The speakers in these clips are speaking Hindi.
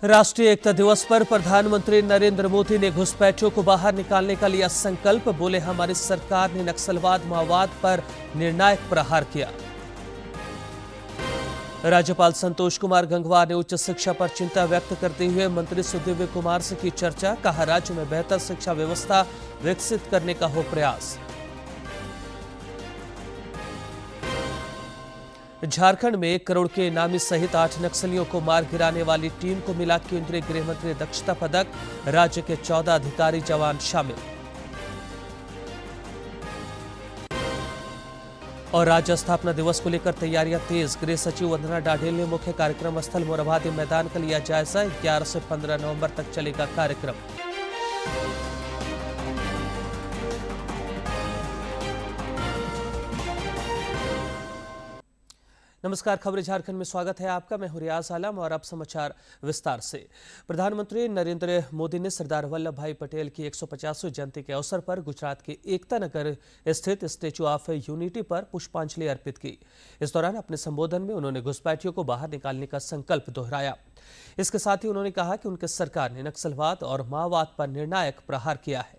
राष्ट्रीय एकता दिवस पर प्रधानमंत्री नरेंद्र मोदी ने घुसपैठियों को बाहर निकालने का लिया संकल्प। बोले, हमारी सरकार ने नक्सलवाद माओवाद पर निर्णायक प्रहार किया। राज्यपाल संतोष कुमार गंगवार ने उच्च शिक्षा पर चिंता व्यक्त करते हुए मंत्री सुदीव्य कुमार से की चर्चा। कहा, राज्य में बेहतर शिक्षा व्यवस्था विकसित करने का हो प्रयास। झारखंड में 1 करोड़ के इनामी सहित 8 नक्सलियों को मार गिराने वाली टीम को मिला केंद्रीय गृह मंत्री दक्षता पदक। राज्य के 14 अधिकारी जवान शामिल। और राज्य स्थापना दिवस को लेकर तैयारियां तेज। गृह सचिव वंदना डाढेल ने मुख्य कार्यक्रम स्थल मोरहाबादी मैदान का लिया जायजा। 11 से 15 नवंबर तक चलेगा कार्यक्रम। नमस्कार, खबरें झारखंड में स्वागत है आपका। मैं हूं रियाज आलम और अब समाचार विस्तार से। प्रधानमंत्री नरेंद्र मोदी ने सरदार वल्लभ भाई पटेल की 150वीं जयंती के अवसर पर गुजरात के एकता नगर स्थित स्टैच्यू ऑफ यूनिटी पर पुष्पांजलि अर्पित की। इस दौरान अपने संबोधन में उन्होंने घुसपैठियों को बाहर निकालने का संकल्प दोहराया। इसके साथ ही उन्होंने कहा कि उनकी सरकार ने नक्सलवाद और माओवाद पर निर्णायक प्रहार किया है।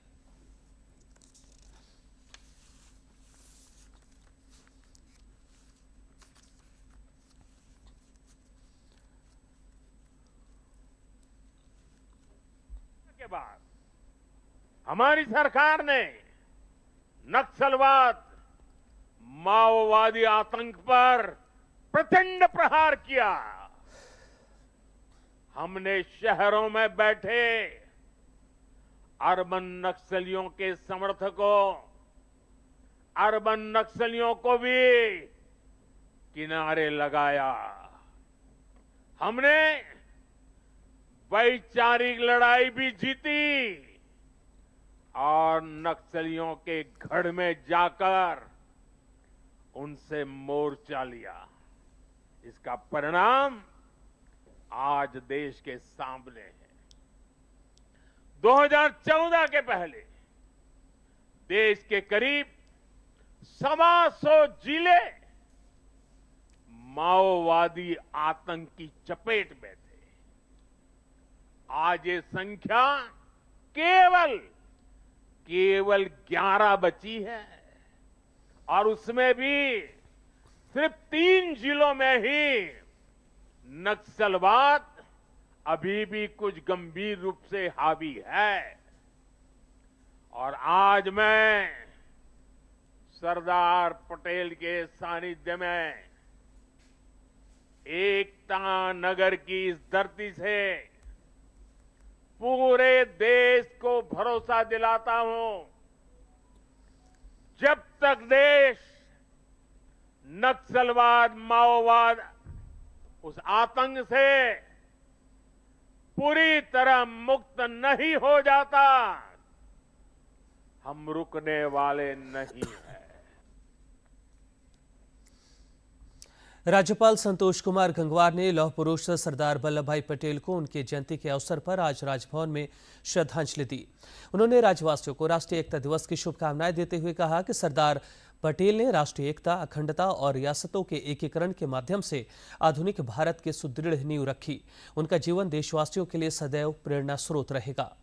के बाद हमारी सरकार ने नक्सलवाद माओवादी आतंक पर प्रचंड प्रहार किया। हमने शहरों में बैठे अर्बन नक्सलियों के समर्थकों, अर्बन नक्सलियों को भी किनारे लगाया। हमने वैचारिक लड़ाई भी जीती और नक्सलियों के गढ़ में जाकर उनसे मोर्चा लिया। इसका परिणाम आज देश के सामने है। 2014 के पहले देश के करीब 125 जिले माओवादी आतंक की चपेट में थे। आज ये संख्या केवल 11 बची है और उसमें भी सिर्फ 3 जिलों में ही नक्सलवाद अभी भी कुछ गंभीर रूप से हावी है। और आज मैं सरदार पटेल के सानिध्य में एकता नगर की इस धरती से पूरे देश को भरोसा दिलाता हूं, जब तक देश नक्सलवाद माओवाद उस आतंक से पूरी तरह मुक्त नहीं हो जाता, हम रुकने वाले नहीं हैं। राज्यपाल संतोष कुमार गंगवार ने लौह पुरुष सरदार वल्लभ भाई पटेल को उनकी जयंती के अवसर पर आज राजभवन में श्रद्धांजलि दी। उन्होंने राज्यवासियों को राष्ट्रीय एकता दिवस की शुभकामनाएं देते हुए कहा कि सरदार पटेल ने राष्ट्रीय एकता, अखंडता और रियासतों के एकीकरण के माध्यम से आधुनिक भारत की सुदृढ़ नींव रखी। उनका जीवन देशवासियों के लिए सदैव प्रेरणा स्रोत रहेगा।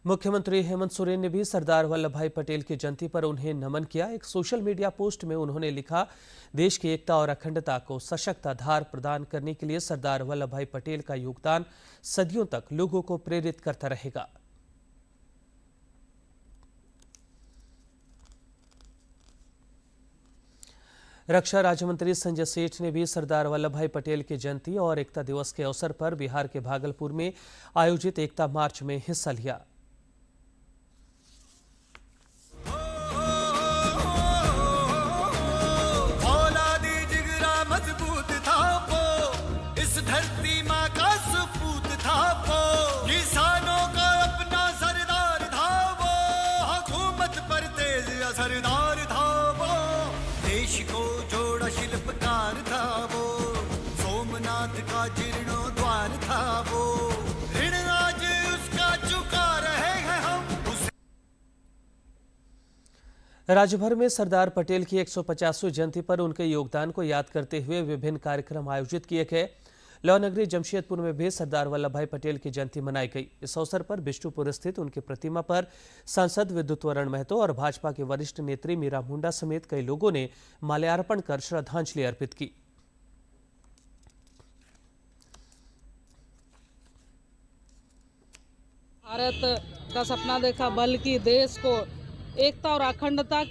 मुख्यमंत्री हेमंत सोरेन ने भी सरदार वल्लभ भाई पटेल की जयंती पर उन्हें नमन किया। एक सोशल मीडिया पोस्ट में उन्होंने लिखा, देश की एकता और अखंडता को सशक्त आधार प्रदान करने के लिए सरदार वल्लभ भाई पटेल का योगदान सदियों तक लोगों को प्रेरित करता रहेगा। रक्षा राज्य मंत्री संजय सेठ ने भी सरदार वल्लभ भाई पटेल की जयंती और एकता दिवस के अवसर पर बिहार के भागलपुर में आयोजित एकता मार्च में हिस्सा लिया। सरदार था वो, देश को जोड़ा शिल्पकार था वो, सोमनाथ का जीर्णोद्वार था वो, ऋण आज उसका चुका रहे हैं हम। राज्य भर में सरदार पटेल की 150वीं जयंती पर उनके योगदान को याद करते हुए विभिन्न कार्यक्रम आयोजित किए गए। लौनगरी जमशेदपुर में भी सरदार वल्लभ भाई पटेल की जयंती मनाई गई। इस अवसर पर बिष्टुपुर स्थित उनकी प्रतिमा पर सांसद विद्युत वरण महतो और भाजपा के वरिष्ठ नेत्री मीरा मुंडा समेत कई लोगों ने माल्यार्पण कर श्रद्धांजलि अर्पित की। भारत का सपना देखा, बल्कि देश को एकता और अखंडता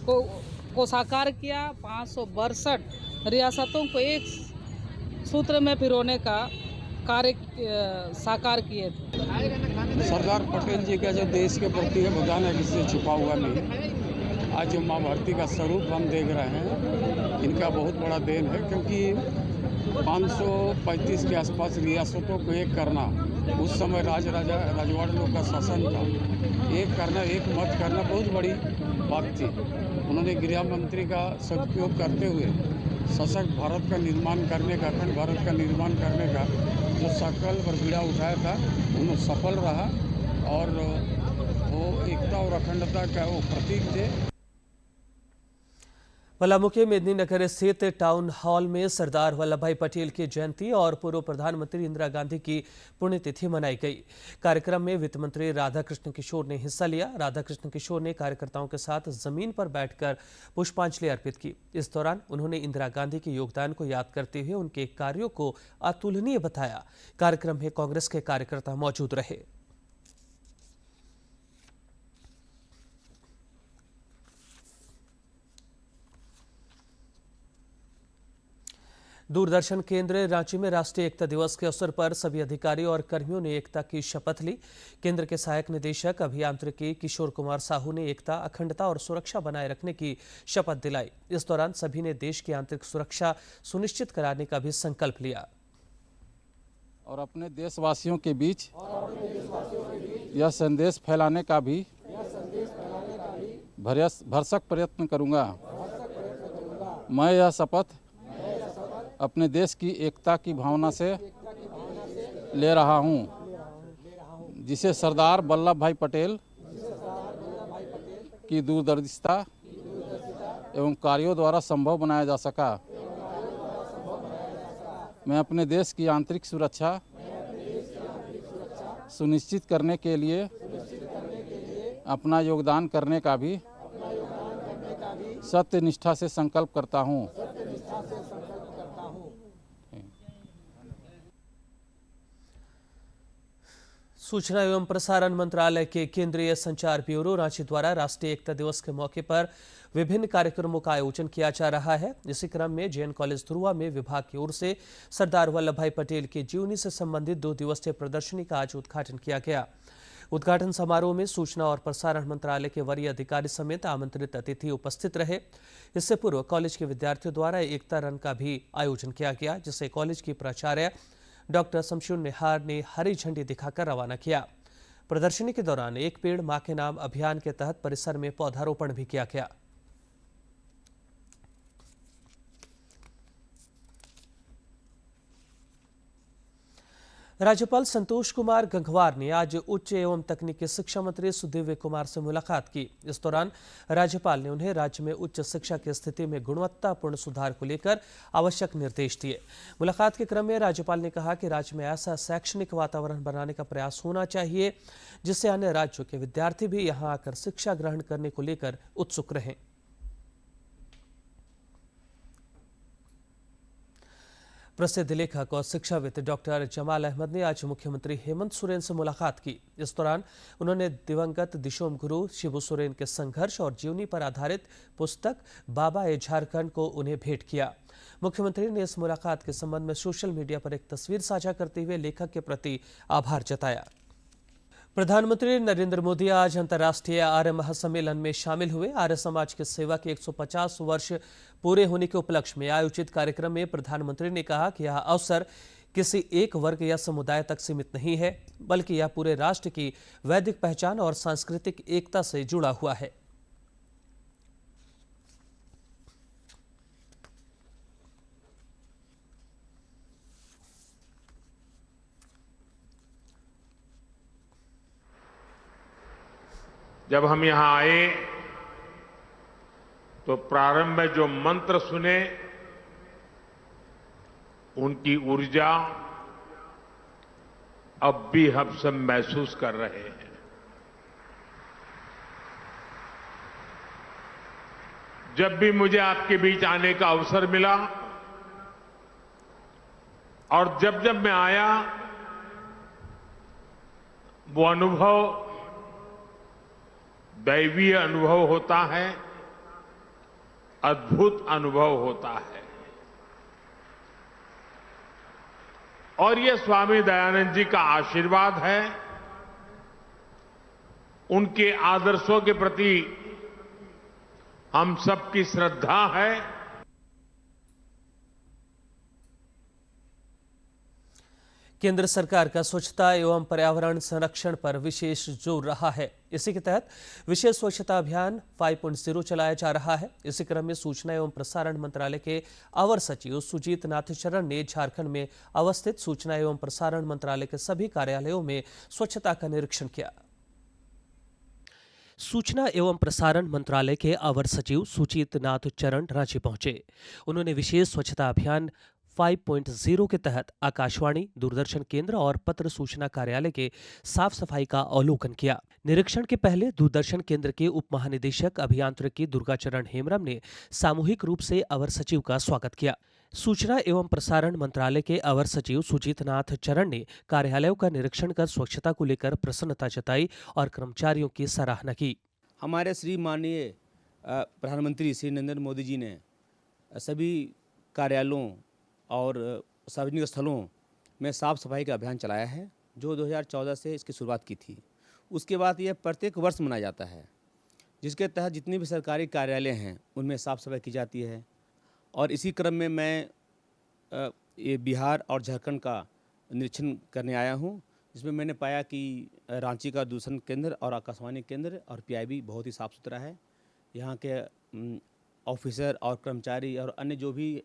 को साकार किया। 562 रियासतों को एक सूत्र में पिरोने का कार्य साकार किए थे। सरदार पटेल जी का जो देश के प्रति है भुजान है, किसी से छुपा हुआ नहीं। आज जो माँ भारती का स्वरूप हम देख रहे हैं, इनका बहुत बड़ा देन है, क्योंकि 535 के आसपास रियासतों को एक करना, उस समय राजवाड़ लोग का शासन था, एक करना, एक मत करना बहुत बड़ी बात थी। उन्होंने गृह मंत्री का सदुपयोग करते हुए सशक्त भारत का निर्माण करने का, अखंड भारत का निर्माण करने का जो संकल्प और बीड़ा उठाया था, उन्हें सफल रहा और वो एकता और अखंडता का वो प्रतीक थे। पलामू के मेदिनीनगर स्थित टाउन हॉल में सरदार वल्लभ भाई पटेल की जयंती और पूर्व प्रधानमंत्री इंदिरा गांधी की पुण्यतिथि मनाई गई। कार्यक्रम में वित्त मंत्री राधाकृष्ण किशोर ने हिस्सा लिया। राधाकृष्ण किशोर ने कार्यकर्ताओं के साथ जमीन पर बैठकर पुष्पांजलि अर्पित की। इस दौरान उन्होंने इंदिरा गांधी के योगदान को याद करते हुए उनके कार्यों को अतुलनीय बताया। कार्यक्रम में कांग्रेस के कार्यकर्ता मौजूद रहे। दूरदर्शन केंद्र रांची में राष्ट्रीय एकता दिवस के अवसर पर सभी अधिकारियों और कर्मियों ने एकता की शपथ ली। केंद्र के सहायक निदेशक अभियांत्रिकी किशोर कुमार साहू ने एकता, अखंडता और सुरक्षा बनाए रखने की शपथ दिलाई। इस दौरान सभी ने देश की आंतरिक सुरक्षा सुनिश्चित कराने का भी संकल्प लिया और अपने देशवासियों के बीच यह संदेश फैलाने का भी भरसक प्रयत्न करूंगा। मैं यह शपथ अपने देश की एकता की भावना से ले रहा हूं, जिसे सरदार वल्लभ भाई पटेल की दूरदर्शिता एवं कार्यों द्वारा संभव बनाया जा सका। मैं अपने देश की आंतरिक सुरक्षा सुनिश्चित करने के लिए अपना योगदान करने का भी सत्य निष्ठा से संकल्प करता हूं। सूचना एवं प्रसारण मंत्रालय के केंद्रीय संचार ब्यूरो रांची द्वारा राष्ट्रीय एकता दिवस के मौके पर विभिन्न कार्यक्रमों का आयोजन किया जा रहा है। इसी क्रम में जेएन कॉलेज ध्रुवा में विभाग की ओर से सरदार वल्लभ भाई पटेल की जीवनी से संबंधित 2 दिवसीय प्रदर्शनी का आज उद्घाटन किया गया। उद्घाटन समारोह में सूचना और प्रसारण मंत्रालय के वरीय अधिकारी समेत आमंत्रित अतिथि उपस्थित रहे। इससे पूर्व कॉलेज के विद्यार्थियों द्वारा एकता रन का भी आयोजन किया गया, जिसे कॉलेज की प्राचार्य डॉक्टर शमशुन निहार ने हरी झंडी दिखाकर रवाना किया। प्रदर्शनी के दौरान एक पेड़ मां के नाम अभियान के तहत परिसर में पौधारोपण भी किया गया। राज्यपाल संतोष कुमार गंगवार ने आज उच्च एवं तकनीकी शिक्षा मंत्री सुदिव्य कुमार से मुलाकात की। इस दौरान राज्यपाल ने उन्हें राज्य में उच्च शिक्षा की स्थिति में गुणवत्तापूर्ण सुधार को लेकर आवश्यक निर्देश दिए। मुलाकात के क्रम में राज्यपाल ने कहा कि राज्य में ऐसा शैक्षणिक वातावरण बनाने का प्रयास होना चाहिए जिससे अन्य राज्यों के विद्यार्थी भी यहां आकर शिक्षा ग्रहण करने को लेकर उत्सुक रहें। प्रसिद्ध लेखक और शिक्षाविद डॉक्टर जमाल अहमद ने आज मुख्यमंत्री हेमंत सोरेन से मुलाकात की। इस दौरान उन्होंने दिवंगत दिशोम गुरु शिबू सोरेन के संघर्ष और जीवनी पर आधारित पुस्तक बाबा ए झारखंड को उन्हें भेंट किया। मुख्यमंत्री ने इस मुलाकात के संबंध में सोशल मीडिया पर एक तस्वीर साझा करते हुए लेखक के प्रति आभार जताया। प्रधानमंत्री नरेंद्र मोदी आज अंतर्राष्ट्रीय आर्य महासम्मेलन में शामिल हुए। आर्य समाज की सेवा के 150 वर्ष पूरे होने के उपलक्ष्य में आयोजित कार्यक्रम में प्रधानमंत्री ने कहा कि यह अवसर किसी एक वर्ग या समुदाय तक सीमित नहीं है, बल्कि यह पूरे राष्ट्र की वैदिक पहचान और सांस्कृतिक एकता से जुड़ा हुआ है। जब हम यहाँ आए तो प्रारंभ में जो मंत्र सुने उनकी ऊर्जा अब भी हम सब महसूस कर रहे हैं। जब भी मुझे आपके बीच आने का अवसर मिला और जब जब मैं आया, वो अनुभव दैवीय अनुभव होता है, अद्भुत अनुभव होता है। और ये स्वामी दयानंद जी का आशीर्वाद है, उनके आदर्शों के प्रति हम सबकी श्रद्धा है। केंद्र सरकार का स्वच्छता एवं पर्यावरण संरक्षण पर विशेष जोर रहा है। इसी के तहत विशेष स्वच्छता अभियान 5.0 चलाया जा रहा है। इसी क्रम में सूचना एवं प्रसारण मंत्रालय के अवर सचिव सुजीत नाथचरण ने झारखंड में अवस्थित सूचना एवं प्रसारण मंत्रालय के सभी कार्यालयों में स्वच्छता का निरीक्षण किया। सूचना एवं प्रसारण मंत्रालय के अवर सचिव सुजीत नाथचरण रांची पहुंचे। उन्होंने विशेष स्वच्छता अभियान 5.0 के तहत आकाशवाणी, दूरदर्शन केंद्र और पत्र सूचना कार्यालय के साफ सफाई का अवलोकन किया। निरीक्षण के पहले दूरदर्शन केंद्र के उप महानिदेशक अभियांत्रिकी दुर्गाचरण हेमरम ने सामूहिक रूप से अवर सचिव का स्वागत किया। सूचना एवं प्रसारण मंत्रालय के अवर सचिव सुजीत नाथ चरण ने कार्यालयों का निरीक्षण कर स्वच्छता को लेकर प्रसन्नता जताई और कर्मचारियों की सराहना की। हमारे श्री माननीय प्रधानमंत्री श्री नरेंद्र मोदी जी ने सभी कार्यालयों और सार्वजनिक स्थलों में साफ सफाई का अभियान चलाया है, जो 2014 से इसकी शुरुआत की थी। उसके बाद यह प्रत्येक वर्ष मनाया जाता है, जिसके तहत जितने भी सरकारी कार्यालय हैं उनमें साफ सफाई की जाती है। और इसी क्रम में मैं ये बिहार और झारखंड का निरीक्षण करने आया हूँ, जिसमें मैंने पाया कि रांची का दूरदर्शन केंद्र और आकाशवाणी केंद्र और पीआईबी बहुत ही साफ़ सुथरा है। यहाँ के ऑफिसर और कर्मचारी और अन्य जो भी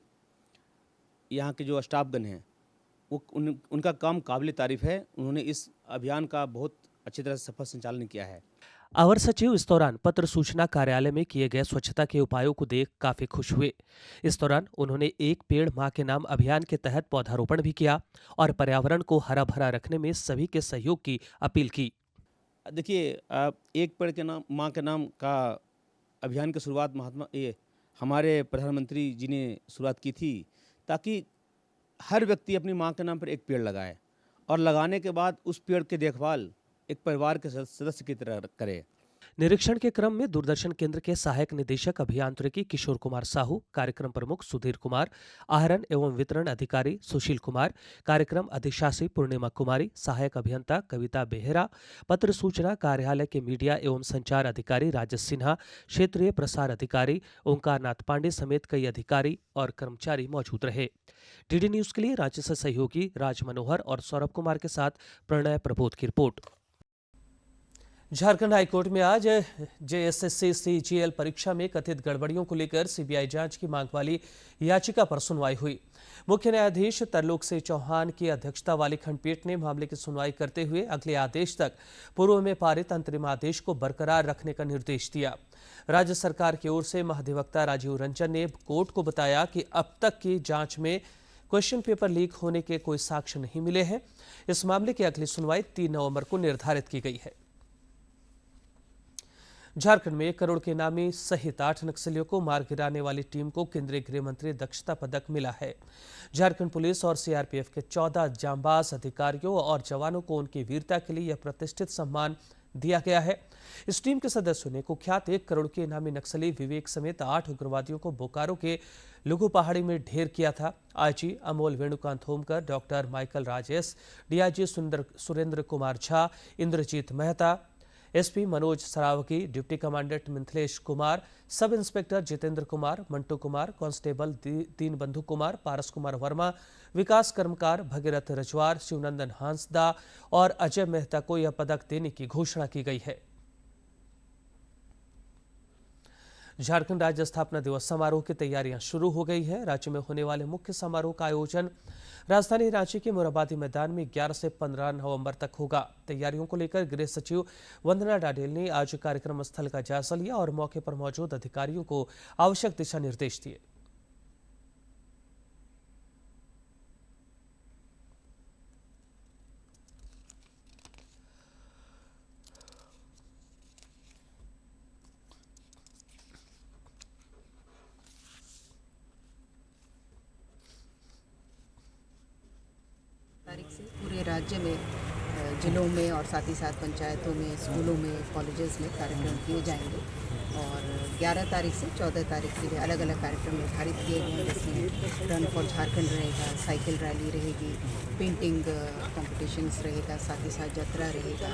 यहाँ के जो स्टाफगण हैं वो उनका काम काबिल तारीफ है। उन्होंने इस अभियान का बहुत अच्छी तरह से सफल संचालन किया है। अवर सचिव इस दौरान पत्र सूचना कार्यालय में किए गए स्वच्छता के उपायों को देख काफी खुश हुए। इस दौरान उन्होंने एक पेड़ मां के नाम अभियान के तहत पौधारोपण भी किया और पर्यावरण को हरा भरा रखने में सभी के सहयोग की अपील की। देखिए, एक पेड़ के नाम मां के नाम का अभियान की शुरुआत हमारे प्रधानमंत्री जी ने शुरुआत की थी, ताकि हर व्यक्ति अपनी मां के नाम पर एक पेड़ लगाए और लगाने के बाद उस पेड़ की देखभाल एक परिवार के सदस्य की तरह करे। निरीक्षण के क्रम में दूरदर्शन केंद्र के सहायक निदेशक अभियांत्रिकी किशोर कुमार साहू, कार्यक्रम प्रमुख सुधीर कुमार, आहरण एवं वितरण अधिकारी सुशील कुमार, कार्यक्रम अधिशासी पूर्णिमा कुमारी, सहायक अभियंता कविता बेहरा, पत्र सूचना कार्यालय के मीडिया एवं संचार अधिकारी राजेश सिन्हा, क्षेत्रीय प्रसार अधिकारी ओंकार नाथ पांडे समेत कई अधिकारी और कर्मचारी मौजूद रहे। डीडी न्यूज के लिए रांची से सहयोगी राज मनोहर और सौरभ कुमार के साथ प्रणय प्रबोध की रिपोर्ट। झारखंड हाईकोर्ट में आज जेएसएससी सीजीएल परीक्षा में कथित गड़बड़ियों को लेकर सीबीआई जांच की मांग वाली याचिका पर सुनवाई हुई। मुख्य न्यायाधीश तरलोक सिंह चौहान की अध्यक्षता वाली खंडपीठ ने मामले की सुनवाई करते हुए अगले आदेश तक पूर्व में पारित अंतरिम आदेश को बरकरार रखने का निर्देश दिया। राज्य सरकार की ओर से महाधिवक्ता राजीव रंजन ने कोर्ट को बताया कि अब तक की जांच में क्वेश्चन पेपर लीक होने के कोई साक्ष्य नहीं मिले हैं। इस मामले की अगली सुनवाई 3 नवंबर को निर्धारित की गई है। झारखंड में 1 करोड़ के इनामी सहित 8 नक्सलियों को मार गिराने वाली टीम को केंद्रीय गृह मंत्री दक्षता पदक मिला है। झारखंड पुलिस और सीआरपीएफ के 14 जांबाज अधिकारियों और जवानों को उनकी वीरता के लिए यह प्रतिष्ठित सम्मान दिया गया है। इस टीम के सदस्यों ने कुख्यात 1 करोड़ के इनामी नक्सली विवेक समेत 8 उग्रवादियों को बोकारो के लुगु पहाड़ी में ढेर किया था। IG Amol Venukant Homkar, doctor Michael Rajesh, DIG Surendra Kumar Jha, Indrajit Mehta, SP Manoj Saraogi, deputy commandant Mithilesh Kumar, sub inspector Jitendra Kumar, Mantu Kumar, constable Deenbandhu Kumar, Paras Kumar Verma, Vikas Karmakar Bhagirath Rajwar, Shivnandan Hansda और अजय मेहता को यह पदक देने की घोषणा की गई है। झारखंड राज्य स्थापना दिवस समारोह की तैयारियां शुरू हो गई है। राज्य में होने वाले मुख्य समारोह का आयोजन राजधानी रांची के मोरहाबादी मैदान में 11 से 15 नवंबर तक होगा। तैयारियों को लेकर गृह सचिव वंदना डाडेल ने आज कार्यक्रम स्थल का जायजा लिया और मौके पर मौजूद अधिकारियों को आवश्यक दिशा निर्देश दिए। तारीख से पूरे राज्य में जिलों में और साथ ही साथ पंचायतों में, स्कूलों में, कॉलेजेस में कार्यक्रम किए जाएंगे और 11 तारीख से 14 तारीख के लिए अलग अलग कार्यक्रम निर्धारित किए गए हैं, जिसमें रन फॉर झारखंड रहेगा, साइकिल रैली रहेगी, पेंटिंग कॉम्पिटिशन्स रहेगा, साथ ही साथ यात्रा रहेगा,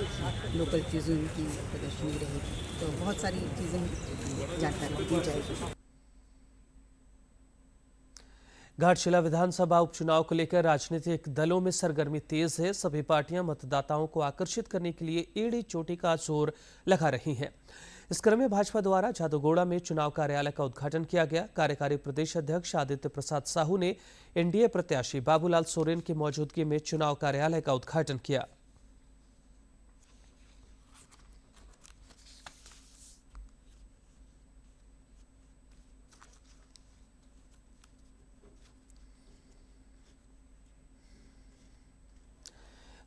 लोकल चीज़ों की प्रदर्शनी रहेगी। तो बहुत सारी चीज़ें जानकारी दी जाएगी। घाटशिला विधानसभा उपचुनाव को लेकर राजनीतिक दलों में सरगर्मी तेज है। सभी पार्टियां मतदाताओं को आकर्षित करने के लिए एड़ी चोटी का जोर लगा रही हैं। इस क्रम में भाजपा द्वारा जादूगोड़ा में चुनाव कार्यालय का उद्घाटन किया गया। कार्यकारी प्रदेश अध्यक्ष आदित्य प्रसाद साहू ने एनडीए प्रत्याशी बाबूलाल सोरेन की मौजूदगी में चुनाव कार्यालय का उद्घाटन किया।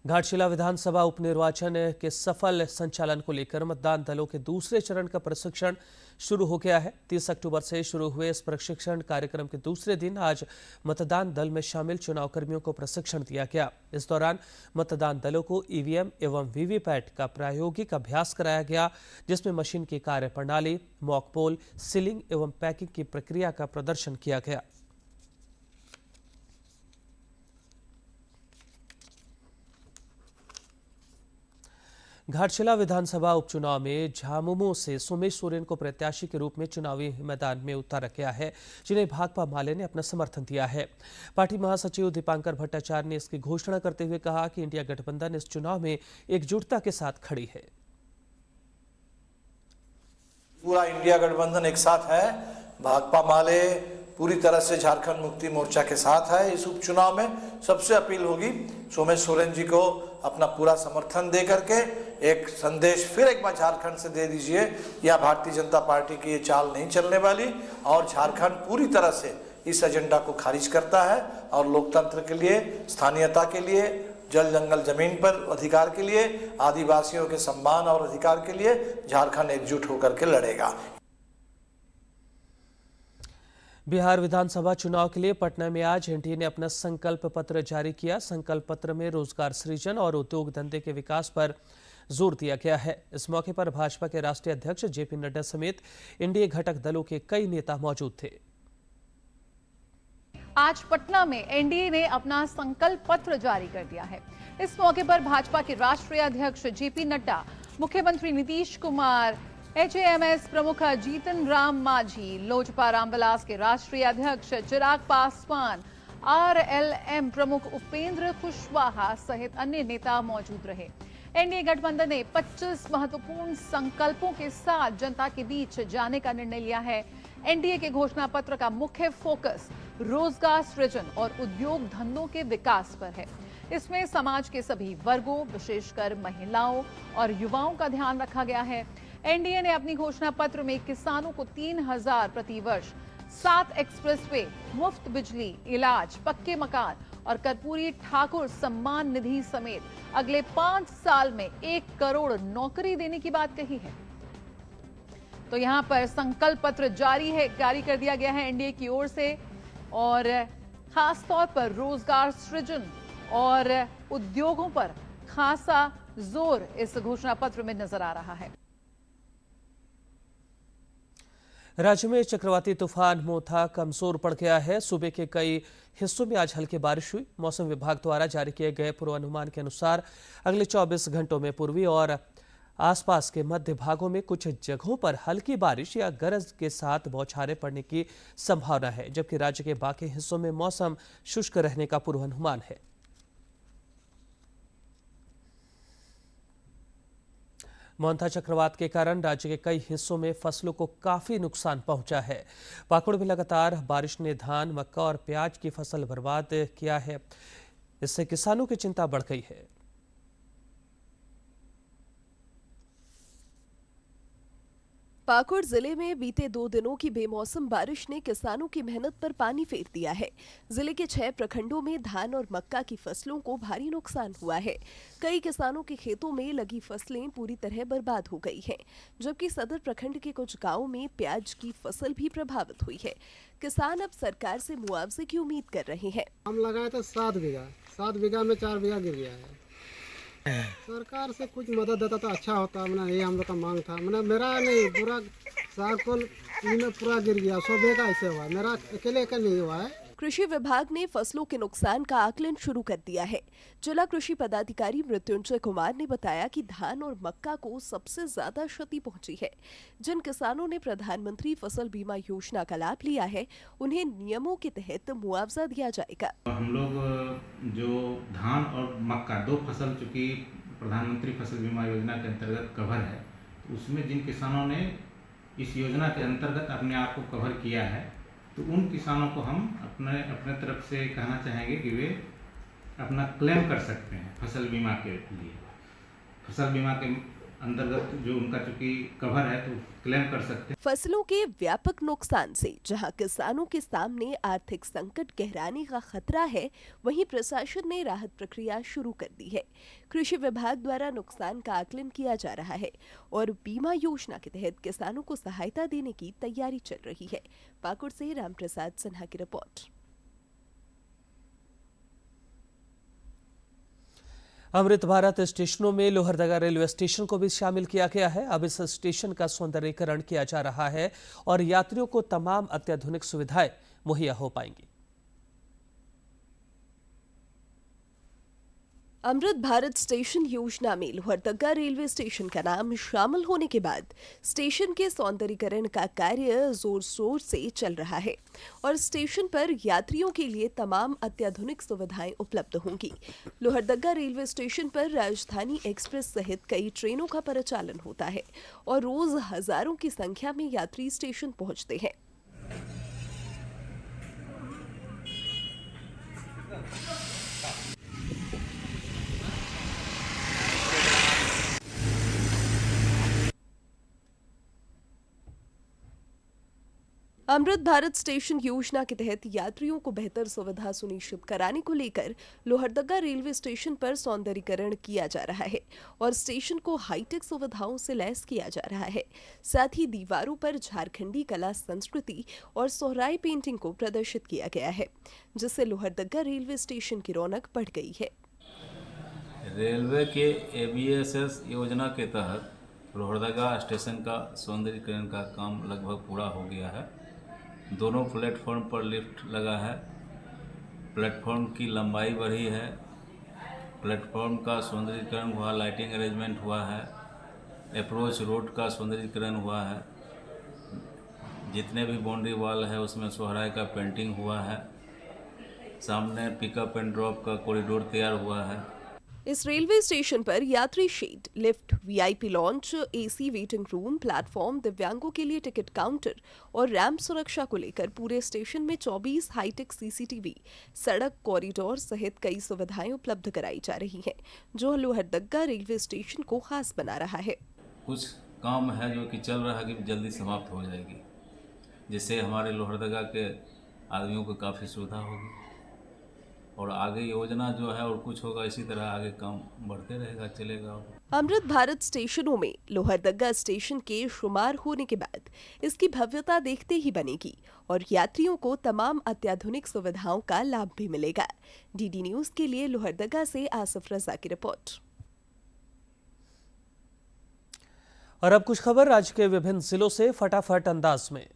घाटशिला विधानसभा उपनिर्वाचन के सफल संचालन को लेकर मतदान दलों के दूसरे चरण का प्रशिक्षण शुरू हो गया है। 30 अक्टूबर से शुरू हुए इस प्रशिक्षण कार्यक्रम के दूसरे दिन आज मतदान दल में शामिल चुनाव कर्मियों को प्रशिक्षण दिया गया। इस दौरान मतदान दलों को ईवीएम एवं वीवीपैट का प्रायोगिक अभ्यास कराया गया, जिसमें मशीन की कार्यप्रणाली, मॉक पोल, सीलिंग एवं पैकिंग की प्रक्रिया का प्रदर्शन किया गया। घाटशिला विधानसभा उपचुनाव में झामुमो से सोमेश सोरेन को प्रत्याशी के रूप में चुनावी मैदान में उतारा गया है, जिन्हें भाकपा माले ने अपना समर्थन दिया है। पार्टी महासचिव दीपांकर भट्टाचार्य ने इसकी घोषणा करते हुए कहा कि इंडिया गठबंधन इस चुनाव में एकजुटता के साथ खड़ी है। पूरा इंडिया गठबंधन एक साथ है। भाकपा माले पूरी तरह से झारखंड मुक्ति मोर्चा के साथ है। इस उपचुनाव में सबसे अपील होगी सोमेश सोरेन जी को अपना पूरा समर्थन दे करके एक संदेश फिर एक बार झारखंड से दे दीजिए, या भारतीय जनता पार्टी की ये चाल नहीं चलने वाली और झारखंड पूरी तरह से इस एजेंडा को खारिज करता है और लोकतंत्र के लिए, स्थानीयता के लिए, जल जंगल जमीन पर अधिकार के लिए, आदिवासियों के सम्मान और अधिकार के लिए झारखंड एकजुट होकर के लड़ेगा। बिहार विधानसभा चुनाव के लिए पटना में आज एनडीए ने अपना संकल्प पत्र जारी किया। संकल्प पत्र में रोजगार सृजन और उद्योग धंधे के विकास पर जोर दिया गया है। इस मौके पर भाजपा के राष्ट्रीय अध्यक्ष जेपी नड्डा समेत एनडीए घटक दलों के कई नेता मौजूद थे। आज पटना में एनडीए ने अपना संकल्प पत्र जारी कर दिया है। इस मौके पर भाजपा के राष्ट्रीय अध्यक्ष जेपी नड्डा, मुख्यमंत्री नीतीश कुमार, एचएएमएस प्रमुख जीतन राम मांझी, लोजपा रामविलास के राष्ट्रीय अध्यक्ष चिराग पासवान, आरएलएम प्रमुख उपेंद्र कुशवाहा सहित अन्य नेता मौजूद रहे। एनडीए गठबंधन ने 25 महत्वपूर्ण संकल्पों के साथ जनता के बीच जाने का निर्णय लिया है। एनडीए के घोषणा पत्र का मुख्य फोकस रोजगार सृजन और उद्योग धंधों के विकास पर है। इसमें समाज के सभी वर्गों, विशेषकर महिलाओं और युवाओं का ध्यान रखा गया है। एनडीए ने अपनी घोषणा पत्र में किसानों को 3000 प्रति वर्ष, 7 एक्सप्रेसवे, मुफ्त बिजली, इलाज, पक्के मकान और कर्पूरी ठाकुर सम्मान निधि समेत अगले 5 साल में 1 करोड़ नौकरी देने की बात कही है। तो यहां पर संकल्प पत्र जारी कर दिया गया है एनडीए की ओर से और खास तौर पर रोजगार सृजन और उद्योगों पर खासा जोर इस घोषणा पत्र में नजर आ रहा है। राज्य में चक्रवाती तूफान मोथा कमजोर पड़ गया है। सूबे के कई हिस्सों में आज हल्की बारिश हुई। मौसम विभाग द्वारा जारी किए गए पूर्वानुमान के अनुसार अगले 24 घंटों में पूर्वी और आसपास के मध्य भागों में कुछ जगहों पर हल्की बारिश या गरज के साथ बौछारें पड़ने की संभावना है, जबकि राज्य के बाकी हिस्सों में मौसम शुष्क रहने का पूर्वानुमान है। मोंथा चक्रवात के कारण राज्य के कई हिस्सों में फसलों को काफी नुकसान पहुंचा है। पाकुड़ में लगातार बारिश ने धान, मक्का और प्याज की फसल बर्बाद किया है। इससे किसानों की चिंता बढ़ गई है। पाकुड़ जिले में बीते 2 दिनों की बेमौसम बारिश ने किसानों की मेहनत पर पानी फेर दिया है। जिले के 6 प्रखंडों में धान और मक्का की फसलों को भारी नुकसान हुआ है। कई किसानों के खेतों में लगी फसलें पूरी तरह बर्बाद हो गई हैं, जबकि सदर प्रखंड के कुछ गांवों में प्याज की फसल भी प्रभावित हुई है। किसान अब सरकार से मुआवजे की उम्मीद कर रहे हैं। हम लगाए थे 7 बीघा में 4 बीघा गिर गया है। सरकार से कुछ मदद देता तो अच्छा होता। मैंने ये हम लोग का मांग था। मैंने मेरा नहीं, पूरा सारकोल में पूरा गिर गया। 100 बीघा ऐसे हुआ, मेरा अकेले का नहीं हुआ है। कृषि विभाग ने फसलों के नुकसान का आकलन शुरू कर दिया है। जिला कृषि पदाधिकारी मृत्युंजय कुमार ने बताया कि धान और मक्का को सबसे ज्यादा क्षति पहुंची है। जिन किसानों ने प्रधानमंत्री फसल बीमा योजना का लाभ लिया है, उन्हें नियमों के तहत मुआवजा दिया जाएगा। हम लोग जो धान और मक्का 2 फसल चूँकि प्रधानमंत्री फसल बीमा योजना के अंतर्गत कवर है, उसमें जिन किसानों ने इस योजना के अंतर्गत अपने आप को कवर किया है, तो उन किसानों को हम अपने तरफ से कहना चाहेंगे कि वे अपना क्लेम कर सकते हैं फसल बीमा के लिए। फसल बीमा के अंतर्गत जो उनका चूंकि कवर है तो क्लेम कर सकते हैं। फसलों के व्यापक नुकसान से जहां किसानों के सामने आर्थिक संकट गहराने का खतरा है, वहीं प्रशासन ने राहत प्रक्रिया शुरू कर दी है। कृषि विभाग द्वारा नुकसान का आकलन किया जा रहा है और बीमा योजना के तहत किसानों को सहायता देने की तैयारी चल रही है। पाकुड़ से रामप्रसाद सिन्हा की रिपोर्ट। अमृत भारत स्टेशनों में लोहरदगा रेलवे स्टेशन को भी शामिल किया गया है। अब इस स्टेशन का सौंदर्यीकरण किया जा रहा है और यात्रियों को तमाम अत्याधुनिक सुविधाएं मुहैया हो पाएंगी। अमृत भारत स्टेशन योजना में लोहरदगा रेलवे स्टेशन का नाम शामिल होने के बाद स्टेशन के सौंदर्यीकरण का कार्य जोर शोर से चल रहा है और स्टेशन पर यात्रियों के लिए तमाम अत्याधुनिक सुविधाएं उपलब्ध होंगी। लोहरदगा रेलवे स्टेशन पर राजधानी एक्सप्रेस सहित कई ट्रेनों का परिचालन होता है और रोज हजारों की संख्या में यात्री स्टेशन पहुंचते हैं। अमृत भारत स्टेशन योजना के तहत यात्रियों को बेहतर सुविधा सुनिश्चित कराने को लेकर लोहरदगा रेलवे स्टेशन पर सौंदर्यीकरण किया जा रहा है और स्टेशन को हाईटेक सुविधाओं से लैस किया जा रहा है। साथ ही दीवारों पर झारखंडी कला संस्कृति और सोहराई पेंटिंग को प्रदर्शित किया गया है, जिससे लोहरदगा रेलवे स्टेशन की रौनक बढ़ गई है। रेलवे के ABSS योजना के तहत लोहरदगा स्टेशन का सौंदर्यीकरण का काम लगभग पूरा हो गया है। दोनों प्लेटफॉर्म पर लिफ्ट लगा है, प्लेटफॉर्म की लंबाई बढ़ी है, प्लेटफॉर्म का सौंदर्यीकरण हुआ, लाइटिंग अरेंजमेंट हुआ है, अप्रोच रोड का सौंदर्यीकरण हुआ है, जितने भी बाउंड्री वॉल है उसमें सोहराई का पेंटिंग हुआ है, सामने पिकअप एंड ड्रॉप का कॉरिडोर तैयार हुआ है। इस रेलवे स्टेशन पर यात्री shed, lift, VIP lounge, AC waiting room, platform, दिव्यांगों के लिए टिकट काउंटर और रैंप सुरक्षा को लेकर पूरे स्टेशन में 24 हाईटेक CCTV, सड़क कॉरिडोर सहित कई सुविधाएं उपलब्ध कराई जा रही हैं, जो लोहरदगा रेलवे स्टेशन को खास बना रहा है। कुछ काम है जो कि चल रहा है कि जल्दी समाप्त हो जाएगी, जिससे हमारे लोहरदगा के आदमियों को काफ़ी सुविधा होगी और आगे योजना जो है और कुछ होगा, इसी तरह आगे काम बढ़ते रहेगा, चलेगा। अमृत भारत स्टेशनों में लोहरदगा स्टेशन के शुमार होने के बाद इसकी भव्यता देखते ही बनेगी और यात्रियों को तमाम अत्याधुनिक सुविधाओं का लाभ भी मिलेगा। DD न्यूज के लिए लोहरदगा से आसिफ रजा की रिपोर्ट। और अब कुछ खबर राज्य के विभिन्न जिलों से फटाफट अंदाज में।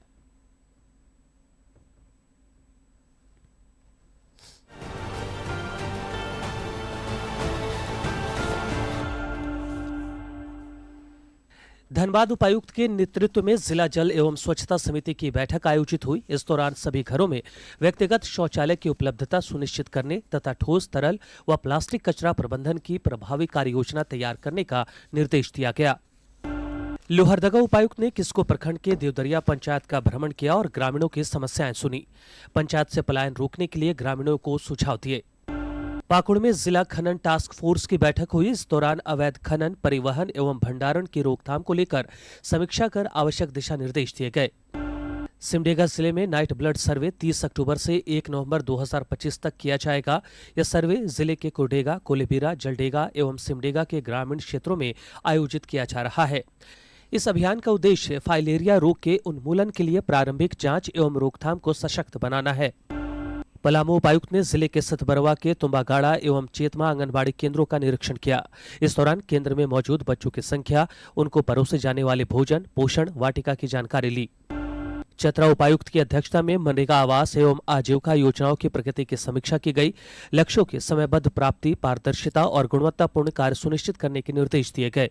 धनबाद उपायुक्त के नेतृत्व में जिला जल एवं स्वच्छता समिति की बैठक आयोजित हुई। इस दौरान सभी घरों में व्यक्तिगत शौचालय की उपलब्धता सुनिश्चित करने तथा ठोस, तरल व प्लास्टिक कचरा प्रबंधन की प्रभावी कार्य योजना तैयार करने का निर्देश दिया गया। लोहरदगा उपायुक्त ने किस्को प्रखंड के देवदरिया पंचायत का भ्रमण किया और ग्रामीणों की समस्याएं सुनी। पंचायत से पलायन रोकने के लिए ग्रामीणों को सुझाव दिए। पाकुड़ में जिला खनन टास्क फोर्स की बैठक हुई। इस दौरान अवैध खनन, परिवहन एवं भंडारण की रोकथाम को लेकर समीक्षा कर आवश्यक दिशा निर्देश दिए गए। सिमडेगा जिले में नाइट ब्लड सर्वे 30 अक्टूबर से 1 नवंबर 2025 तक किया जाएगा। यह सर्वे जिले के कुरडेगा, कोलेबिरा, जलडेगा एवं सिमडेगा के ग्रामीण क्षेत्रों में आयोजित किया जा रहा है। इस अभियान का उद्देश्य फाइलेरिया रोग के उन्मूलन के लिए प्रारंभिक जांच एवं रोकथाम को सशक्त बनाना है। पलामू उपायुक्त ने जिले के सतबरवा के तुम्बागाड़ा एवं चेतमा आंगनबाड़ी केंद्रों का निरीक्षण किया। इस दौरान केंद्र में मौजूद बच्चों की संख्या, उनको परोसे जाने वाले भोजन, पोषण वाटिका की जानकारी ली। चतरा उपायुक्त की अध्यक्षता में मनरेगा आवास एवं आजीविका योजनाओं की प्रगति की समीक्षा की गई। लक्ष्यों की समयबद्ध प्राप्ति, पारदर्शिता और गुणवत्तापूर्ण कार्य सुनिश्चित करने के निर्देश दिए गए।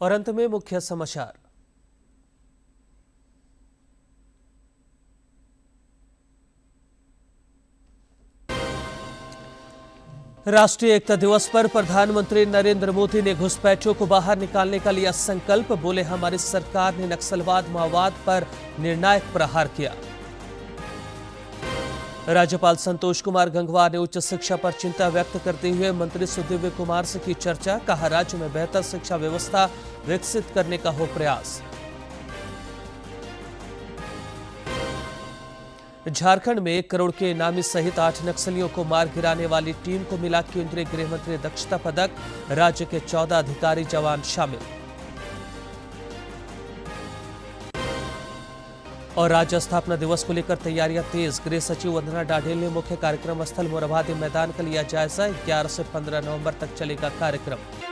और अंत में मुख्य समाचार। राष्ट्रीय एकता दिवस पर प्रधानमंत्री नरेंद्र मोदी ने घुसपैठियों को बाहर निकालने का लिया संकल्प। बोले, हमारी सरकार ने नक्सलवाद, माओवाद पर निर्णायक प्रहार किया। राज्यपाल संतोष कुमार गंगवार ने उच्च शिक्षा पर चिंता व्यक्त करते हुए मंत्री सुदीव्य कुमार से की चर्चा। कहा, राज्य में बेहतर शिक्षा व्यवस्था विकसित करने का हो प्रयास। झारखंड में 1 करोड़ के इनामी सहित 8 नक्सलियों को मार गिराने वाली टीम को मिला केंद्रीय गृह मंत्री दक्षता पदक। राज्य के 14 अधिकारी जवान शामिल। और राज्य स्थापना दिवस को लेकर तैयारियां तेज। गृह सचिव वंदना डाढेल ने मुख्य कार्यक्रम स्थल मोरहाबादी मैदान का लिया जायजा। 11 से 15 नवंबर तक चलेगा कार्यक्रम।